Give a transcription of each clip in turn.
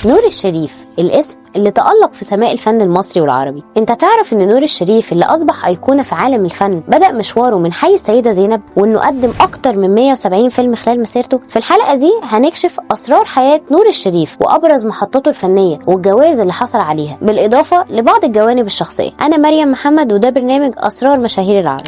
نور الشريف، الاسم اللي تألق في سماء الفن المصري والعربي. انت تعرف ان نور الشريف اللي اصبح ايقونة في عالم الفن بدأ مشواره من حي السيدة زينب، وانه قدم اكتر من 170 فيلم خلال مسيرته؟ في الحلقة دي هنكشف اسرار حياة نور الشريف وابرز محطاته الفنية والجوائز اللي حصل عليها، بالاضافة لبعض الجوانب الشخصية. انا مريم محمد وده برنامج اسرار مشاهير العرب.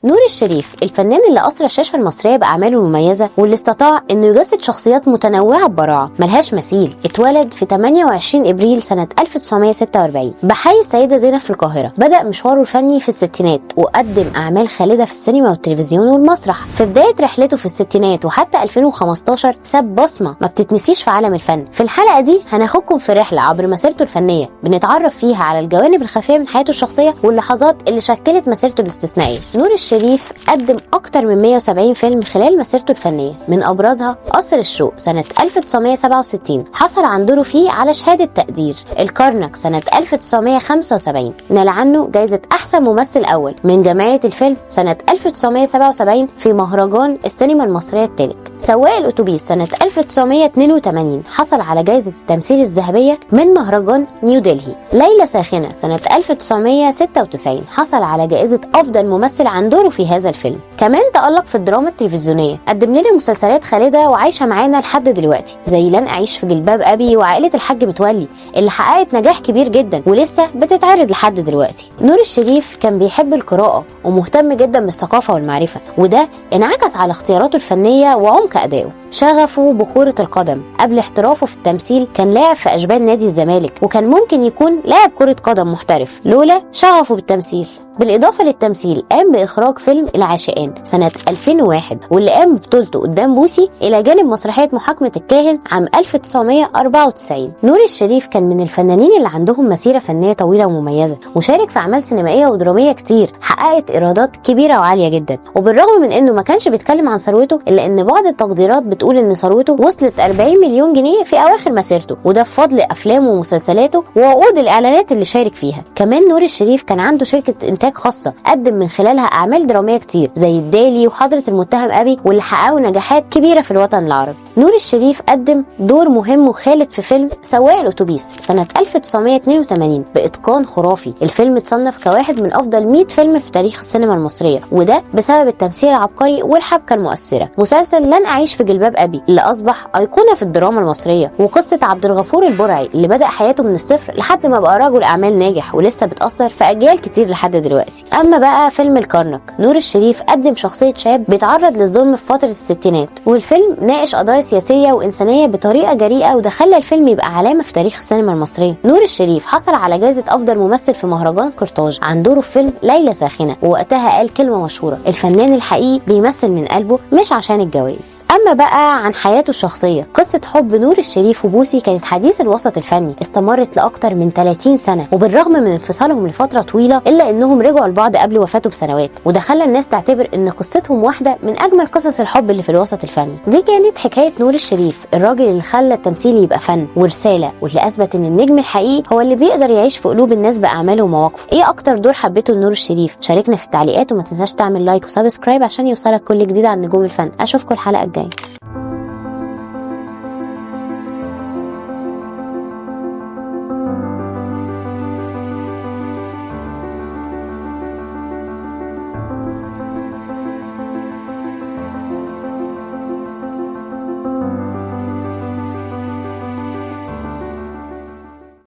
نور الشريف الفنان اللي أسرى الشاشة المصرية بأعماله المميزة، واللي استطاع إنه يجسد شخصيات متنوعة ببراعة ملهاش مثيل. اتولد في 28 إبريل سنة 1946 بحي السيدة زينب في القاهرة. بدأ مشواره الفني في الستينات وقدم أعمال خالدة في السينما والتلفزيون والمسرح. في بداية رحلته في الستينات وحتى 2015 ساب بصمة ما بتتنسيش في عالم الفن. في الحلقة دي هناخدكم في رحلة عبر مسيرته الفنية، بنتعرف فيها على الجوانب الخفية من حياته الشخصية واللحظات اللي شكلت مسيرته الاستثنائية. نور الشريف قدم أكتر من 170 فيلم خلال مسيرته الفنية، من أبرزها قصر الشوق سنة 1967 حصل عن دوره فيه على شهادة تقدير، الكرنك سنة 1975 نال عنه جايزة أحسن ممثل أول من جمعية الفيلم سنة 1977 في مهرجان السينما المصرية الثالث، سواق الأتوبيس سنة 1982 حصل على جايزة التمثيل الذهبية من مهرجان نيو دلهي، ليلة ساخنة سنة 1996 حصل على جائزة أفضل ممثل عن دوره في هذا الفيلم. كمان تألق في الدراما التلفزيونية، قدم لنا مسلسلات خالدة وعايشة معانا لحد دلوقتي زي لن أعيش في جلباب أبي وعائلة الحاج متولي اللي حققت نجاح كبير جدا ولسه بتتعرض لحد دلوقتي. نور الشريف كان بيحب القراءة ومهتم جدا بالثقافة والمعرفة، وده انعكس على اختياراته الفنية وعمق أدائه. شغفه بكرة القدم، قبل احترافه في التمثيل كان لاعب في أشبال نادي الزمالك، وكان ممكن يكون لاعب كرة قدم محترف لولا شغفه بالتمثيل. بالإضافة للتمثيل قام بإخراج فيلم العاشقان سنة 2001 واللي قام ببطولته قدام بوسي إلى جانب مسرحية محاكمة الكاهن عام 1994. نور الشريف كان من الفنانين اللي عندهم مسيرة فنية طويلة ومميزة، وشارك في أعمال سينمائية ودرامية كتير حققت إيرادات كبيرة وعالية جدا. وبالرغم من إنه ما كانش بيتكلم عن ثروته، إلا إن بعض التقديرات بتقول إن ثروته وصلت 40 مليون جنيه في أواخر مسيرته، وده بفضل أفلامه ومسلسلاته وعقود الإعلانات اللي شارك فيها. كمان نور الشريف كان عنده شركة إنتاج خاصة قدم من خلالها أعمال درامية كتير زي الدالي وحضرة المتهم أبي، واللي حققوا نجاحات كبيرة في الوطن العربي. نور الشريف قدم دور مهم وخالد في فيلم سواق الأتوبيس سنة 1982 بإتقان خرافي. الفيلم اتصنف كواحد من أفضل 100 فيلم في تاريخ السينما المصرية، وده بسبب التمثيل العبقري والحبكة المؤثرة. مسلسل لن أعيش في جلباب أبي اللي أصبح أيقونة في الدراما المصرية، وقصة عبد الغفور البرعي اللي بدأ حياته من الصفر لحد ما بقى رجل أعمال ناجح ولسه بتأثر في أجيال كتير لحد دلوقتي. أما بقى فيلم الكرنك، نور الشريف قدم شخصية شاب بيتعرض للظلم في فترة الستينات، والفيلم ناقش قضايا سياسية وإنسانية بطريقة جريئة، وده خلى الفيلم يبقى علامة في تاريخ السينما المصرية. نور الشريف حصل على جائزة أفضل ممثل في مهرجان قرطاج عن دوره في فيلم ليلة ساخنة، ووقتها قال كلمة مشهورة: الفنان الحقيقي بيمثل من قلبه مش عشان الجوائز. أما بقى عن حياته الشخصية، قصة حب نور الشريف وبوسي كانت حديث الوسط الفني، استمرت لأكتر من 30 سنة، وبالرغم من انفصالهم لفترة طويلة إلا إنهم رجعوا لبعض قبل وفاته بسنوات، وده خلى الناس تعتبر ان قصتهم واحده من اجمل قصص الحب اللي في الوسط الفني. دي كانت حكايه نور الشريف، الراجل اللي خلى التمثيل يبقى فن ورساله، واللي اثبت ان النجم الحقيقي هو اللي بيقدر يعيش في قلوب الناس باعماله ومواقفه. ايه اكتر دور حبيته لنور الشريف؟ شاركنا في التعليقات، وما تنساش تعمل لايك وسبسكرايب عشان يوصلك كل جديد عن نجوم الفن. اشوفكم الحلقه الجايه.